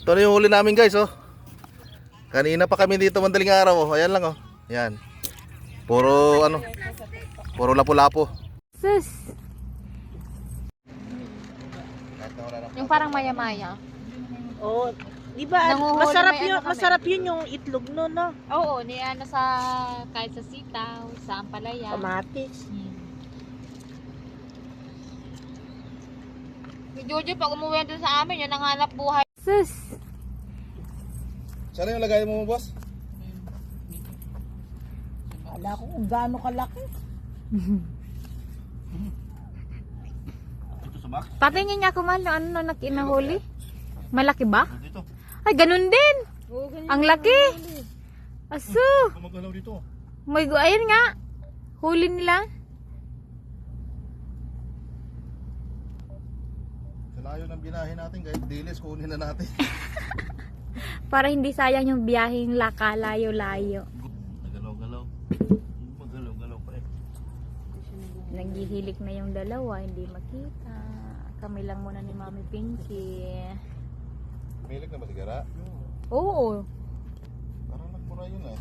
Ito na yung huli namin guys, oh. Kanina pa kami dito madaling araw, oh. Ayan lang, oh. Yan. Puro ano, puro lapu-lapo. Sus. Yung parang maya-maya. Oh, di ba? Nanguhuli, Masarap may yun, ano kami. masarap yun yung itlog no, no? Oo, ni ano sa kahit sa sitaw, sa ampalaya. Kamatis. Si Jojo pag umuwi doon sa amin, yun ang hanap buhay. Sus. Sana yung lagay mo, boss? Ala ko kung gaano kalaki. Ito sa box? Patingin niya kung ano nakinahuli. Malaki ba? Dito. Ay, ganun din. Ang laki. Aso. Kumagalaw dito. Ayun nga. Huli nila. Sa layo ng binahe natin, kahit dilis, kunin na natin. Para hindi sayang yung biyaheng layo-layo. Nagalaw-galaw. Magalaw-galaw pa eh. Naghihilik na yung dalawa, hindi makita. Kami lang muna ni Mami Pinky. Milik na ba sigara? Oo. Parang nagmura yun eh.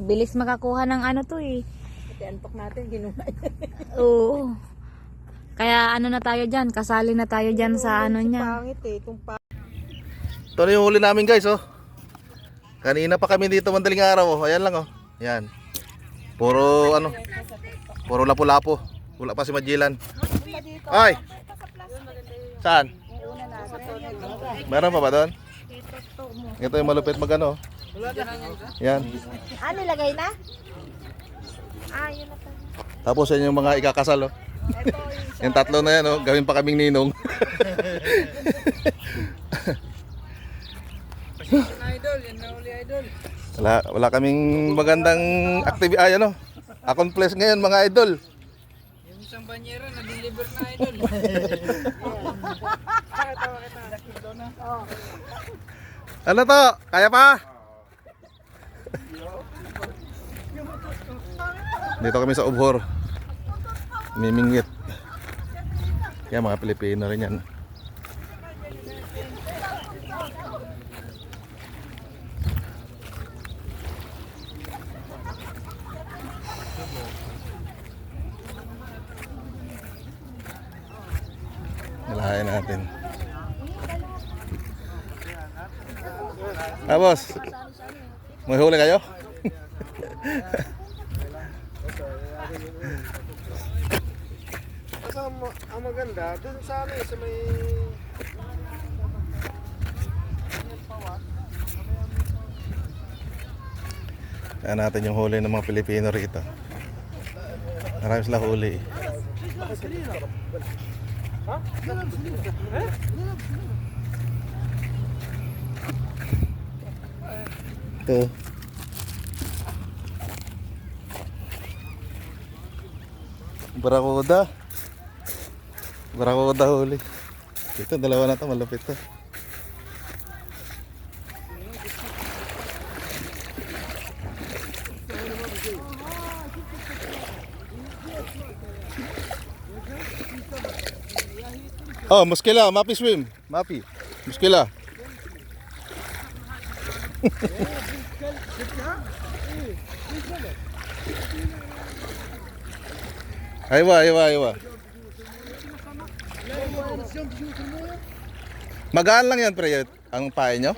Bilis makakuha ng ano to eh. Kasi antok natin, ginumay. Oo. Kaya ano na tayo dyan, kasali na tayo dyan sa ano niya. Pangit eh, kung Ito na yung huli namin guys, oh. Kanina pa kami dito madaling araw, oh. Ayan lang, oh. Yan. Puro ano, puro lapu-lapo. Wala pa si Magellan. Ay! Saan? Meron pa ba doon? Ito yung malupit magano. Yan. ano lagay na? Yun na pa. Tapos yan yung mga ikakasal, oh. Yung tatlo na yan, oh. Gawin pa kaming ninong. Wala kaming magandang activity, ano. Accomplish ngayon mga idol. Yung isang banyera na deliver na idol. Ano to? Kaya pa? Dito kami sa Ubhor. Mimingwit. Kaya mga Pilipino rin yan. Nalahain natin. Boss. May huli kayo? Ang maganda, dun sa amin, sa may... Kaya natin yung huli ng mga Pilipino rito. Marami sila huli. Ito. Barakuda. Barakuda huli. Ito, dalawa na to, malapit to. Oh, muskila, mapi swim. Mapi. Muskila. Aywa. Magaan lang yan, pre, ang pae nyo?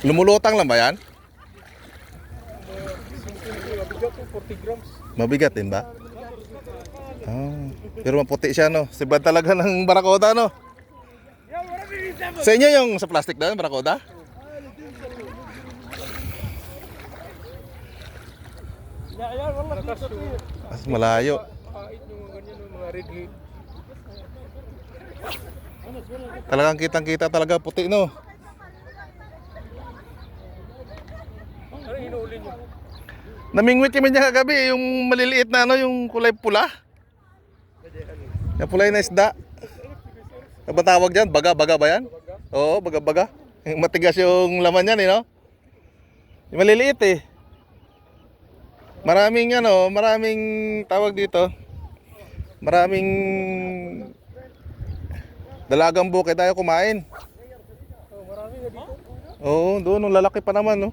Lumulutang lang ba yan? 40 grams. Mabigat din ba? Pero maputi siya, no? Sibad talaga ng barakuda, no? Sa inyo yung sa plastic doon, barakuda? Mas malayo. Kahit yung ganyan, mga red head. Talagang kitang-kita talaga puti, no? Ano inuuli nyo? Namingwit kami niya kagabi, yung maliliit na ano, yung kulay pula. Yung kulay na isda. Ano ba tawag dyan? Baga-baga ba yan? Oo, baga-baga. Matigas yung laman yan, eh, no? Yung maliliit, eh. Maraming ano, maraming tawag dito. Maraming dalagang bukid tayo kumain. Oh, marami. na dito. Oo, doon, nung lalaki pa naman, no?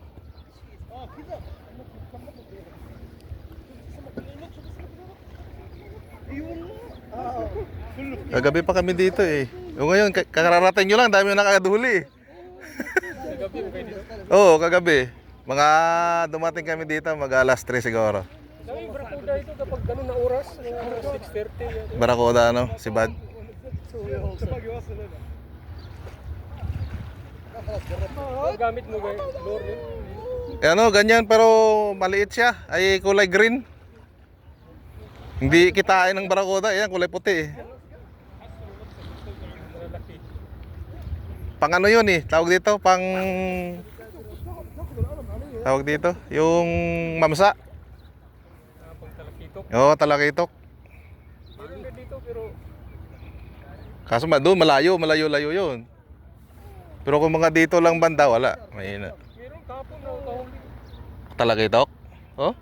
Kagabi pa kami dito eh. O ngayon, kararating nyo lang, dami yung nakakaduli eh. Gabi mo kayo dito. Oo, kagabi. Mga dumating kami dito, mag alas 3 siguro. Dami barakuda ito kapag ganun na oras, 6:30 yan. Barakuda, ano, si Bad. Gamit mo kayo, lure yun. Eh ano, ganyan pero maliit siya. Ay kulay green. Hindi kitain ng barakuda, yan kulay puti eh. Malalaki. Pang ano yun eh, tawag dito, tawag dito, yung mamsa. Pag talakitok. Oo, talakitok. Meron na dito pero Kaso doon malayo yun. Pero kung mga dito lang banda, wala. Mahina. meron kapon na kahuli. Talakitok? Oh?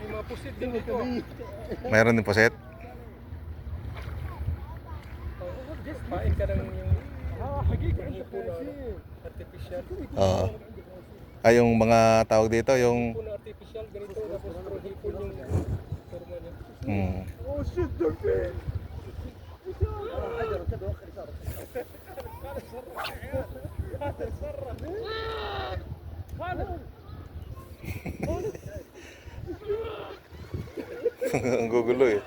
May mga pusit din dito. Mayroon din poset. Pain ka ng yung hipo na artificial. Oo. Ay, yung mga tawag dito, yung... Hipo na artificial, ganito. Tapos pro hipo yung forma niya. Hmm. Ang gugulo eh.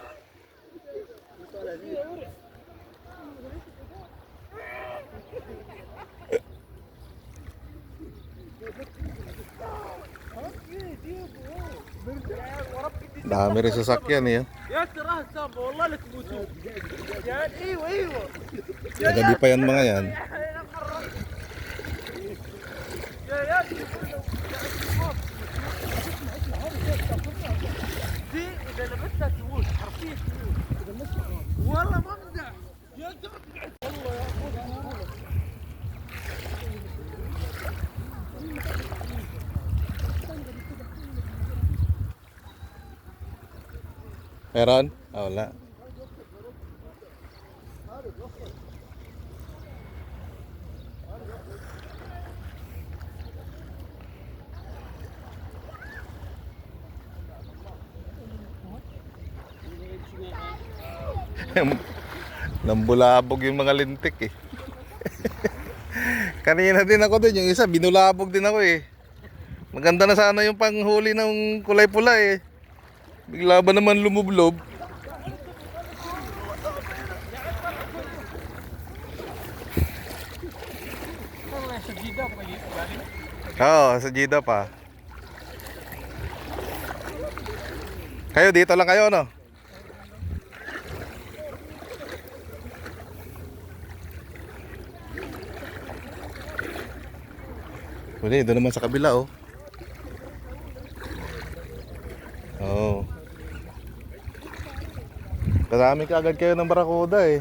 Dami rin sasakyan eh. يا تراه سامبا والله لا تموتون يا ايوه ايوه Gabi pa yan mga yan. يا دي اذا لبستها تموت حرفيا تموت والله ما مزح يا Meron? Ah, wala. Nambulabog yung mga lintik eh. Kanina din ako din, yung isa binulabog din ako eh. Maganda na sana yung panghuli ng kulay pula eh. Bigla ba naman lumublob? Oo, sa Jida pa. Kayo dito lang kayo, no? Wala, doon naman sa kabila, oh. Oo. Karami ka agad kayo ng barakuda, eh.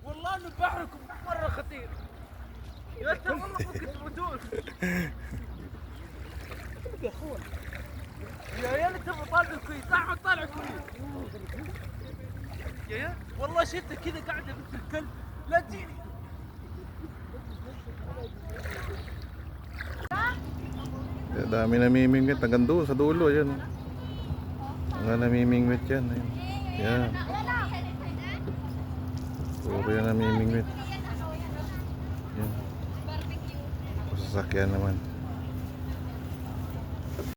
والله انه بحركم مره خطير يا ترى والله ممكن تموتون يا اخوان يا عيال انت طالع كويس تعال طالع كويس يا عيال والله شفته كذا قاعده مثل الكلب لا تجيني Dami namimingwit hanggang doon sa dulo, ayan. Mga namimingwit yan, ayun. Yan. Puro yan namimingwit. Yan. Sasakyan naman.